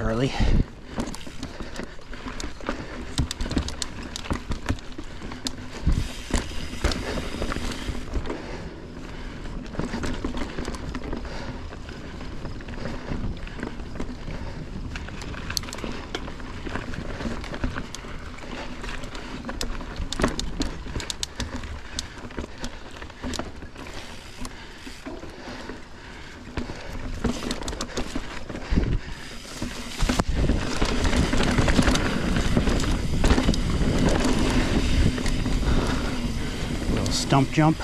early. Stump jump.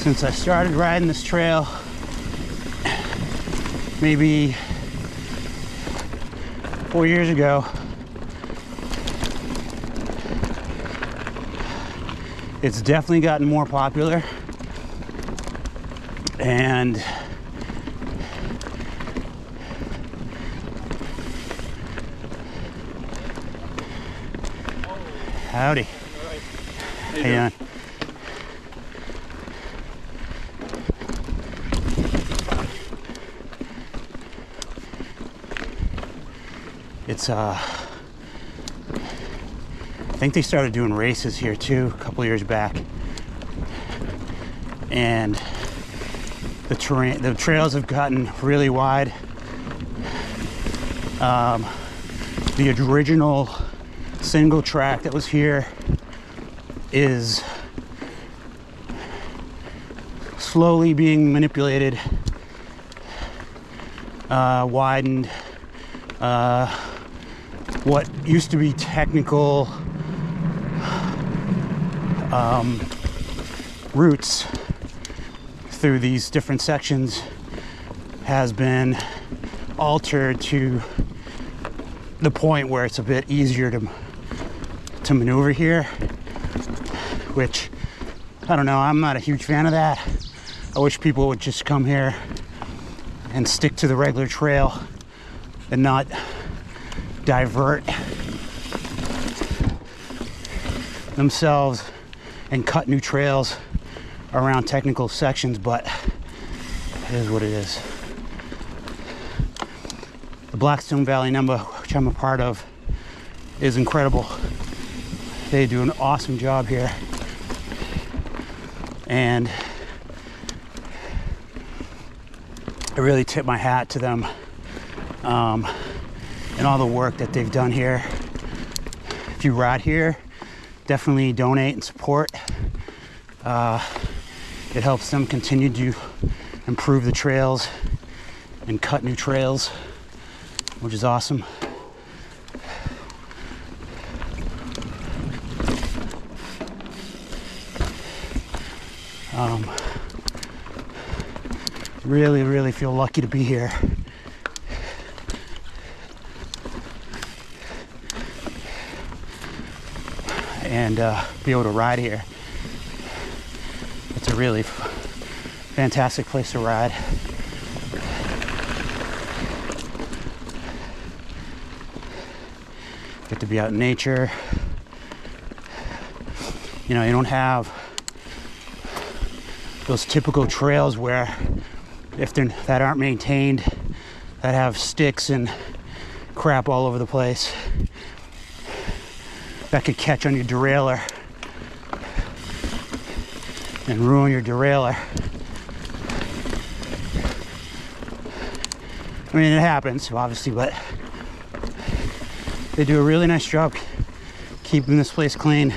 Since I started riding this trail, maybe 4 years ago, it's definitely gotten more popular, and howdy. How you doing? It's I think they started doing races here too a couple years back, and the trails have gotten really wide. The original single track that was here is slowly being manipulated, widened. What used to be technical routes through these different sections has been altered to the point where it's a bit easier to maneuver here, which, I don't know, I'm not a huge fan of that. I wish people would just come here and stick to the regular trail and not divert themselves and cut new trails around technical sections, but it is what it is. The Blackstone Valley Number, which I'm a part of, is incredible. They do an awesome job here, and I really tip my hat to them and all the work that they've done here if you ride here, definitely donate and support. It helps them continue to improve the trails and cut new trails, which is awesome. Really feel lucky to be here. And be able to ride here. It's a really fantastic place to ride. Get to be out in nature. You know, you don't have those typical trails where if they're that aren't maintained, that have sticks and crap all over the place that could catch on your derailleur and ruin your derailleur. I mean, it happens, obviously, but they do a really nice job keeping this place clean.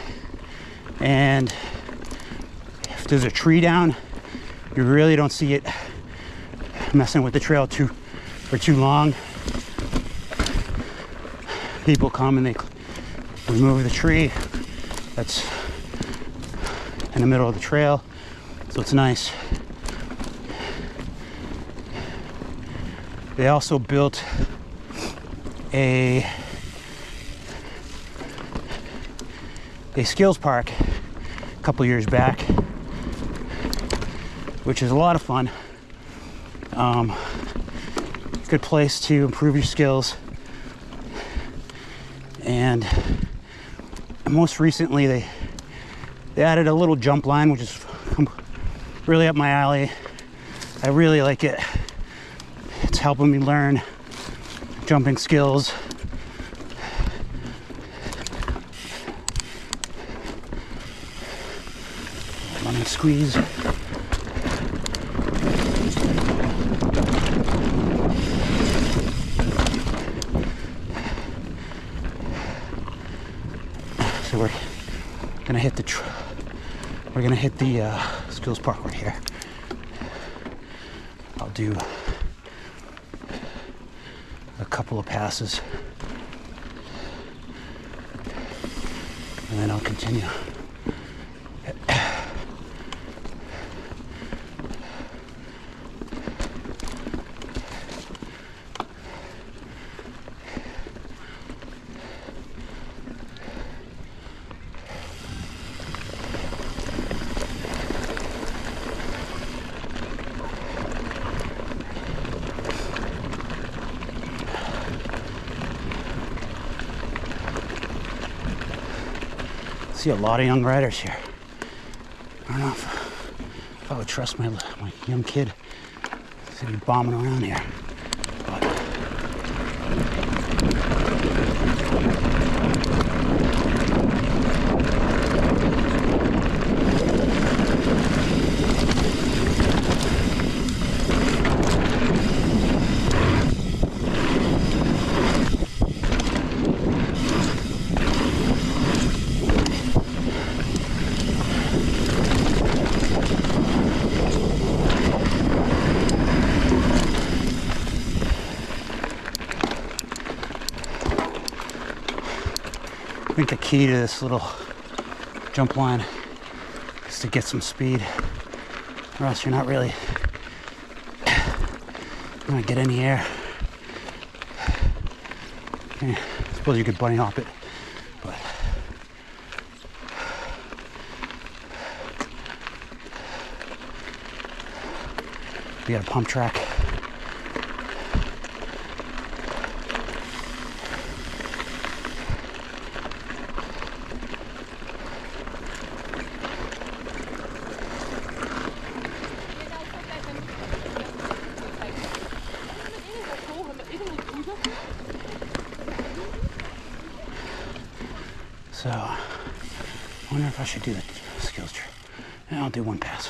And if there's a tree down, you really don't see it messing with the trail for too long. People come and they remove the tree that's in the middle of the trail, so it's nice. They also built a skills park a couple years back, which is a lot of fun. Good place to improve your skills. And most recently they added a little jump line, which is really up my alley. I really like it. It's helping me learn jumping skills. Lemon squeeze. So we're gonna hit the skills park right here. I'll do a couple of passes and then I'll continue. See a lot of young riders here. I don't know if I would trust my young kid to be bombing around here. But I think the key to this little jump line is to get some speed, or else you're not really gonna get any air. Okay, I suppose you could bunny hop it, but we got a pump track. So, I wonder if I should do the skills trip. And I'll do one pass.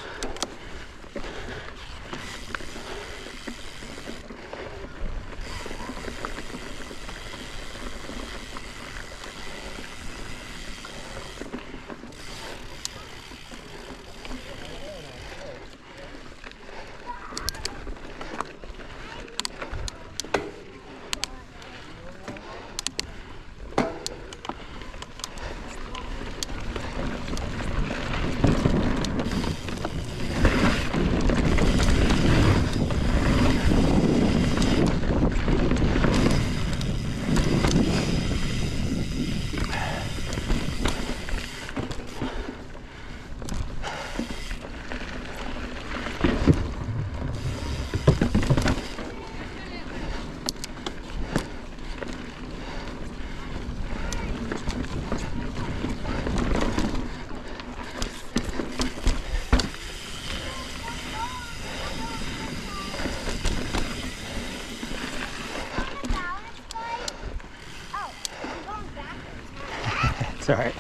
It's all right.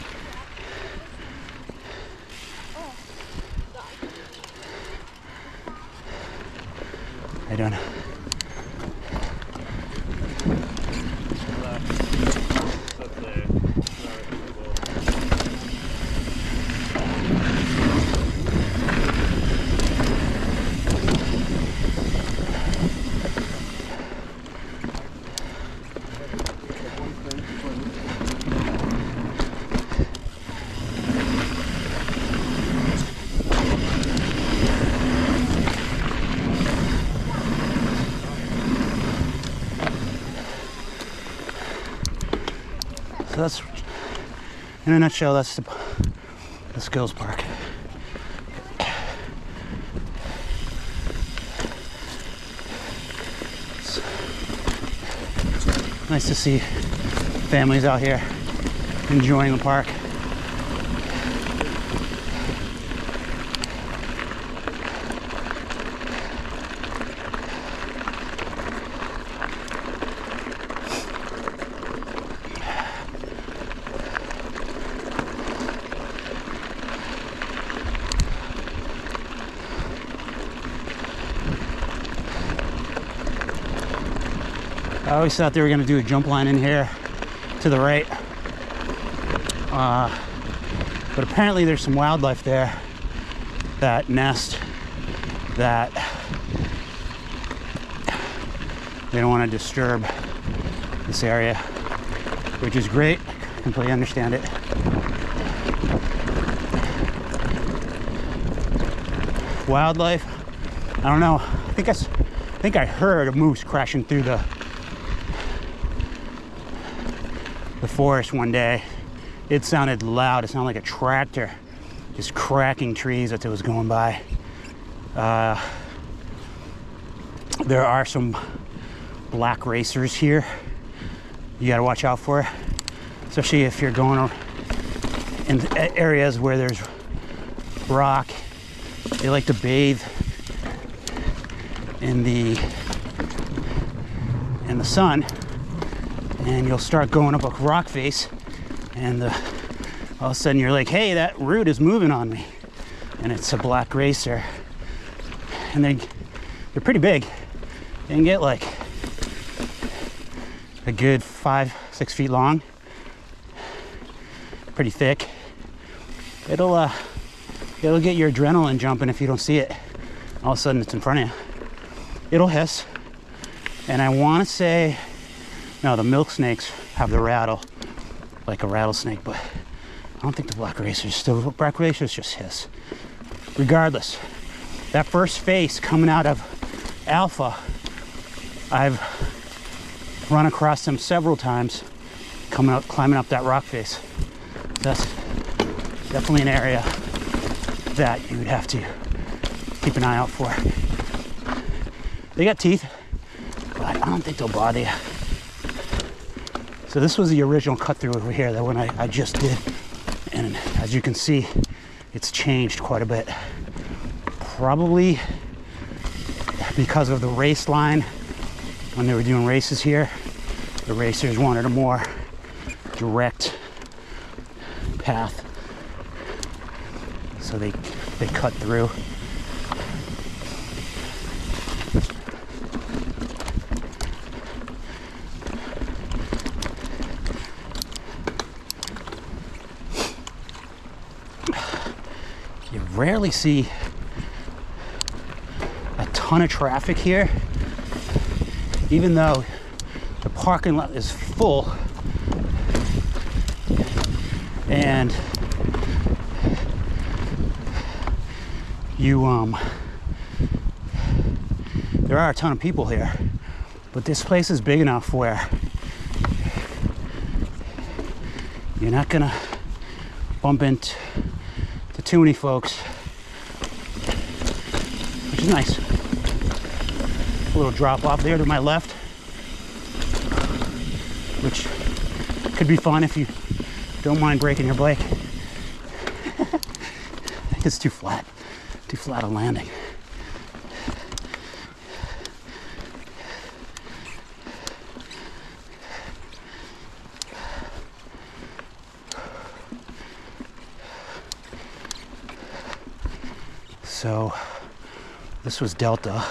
How you doing? So that's, in a nutshell, that's the Skills Park. It's nice to see families out here enjoying the park. I always thought they were going to do a jump line in here to the right. But apparently there's some wildlife there that nest that they don't want to disturb this area, which is great. I completely understand it. Wildlife, I don't know. I think I heard a moose crashing through the forest one day. It sounded loud. It sounded like a tractor just cracking trees as it was going by. There are some black racers here you got to watch out for, especially if you're going in areas where there's rock. They like to bathe in the sun, and you'll start going up a rock face, and all of a sudden you're like, hey, that root is moving on me, and it's a black racer. And they're pretty big. They can get like a good 5-6 feet long, pretty thick. It'll get your adrenaline jumping if you don't see it. All of a sudden it's in front of you. It'll hiss, and I want to say, no, the milk snakes have the rattle like a rattlesnake, but I don't think the black racers just hiss. Regardless, that first face coming out of Alpha, I've run across them several times climbing up that rock face. That's definitely an area that you would have to keep an eye out for. They got teeth, but I don't think they'll bother you. So this was the original cut through over here, that one I just did. And as you can see, it's changed quite a bit. Probably because of the race line. When they were doing races here, the racers wanted a more direct path. So they cut through. You rarely see a ton of traffic here, even though the parking lot is full, and there are a ton of people here, but this place is big enough where you're not gonna bump into too many folks, which is nice. A little drop off there to my left, which could be fun if you don't mind breaking your bike. I think it's too flat a landing. So this was Delta.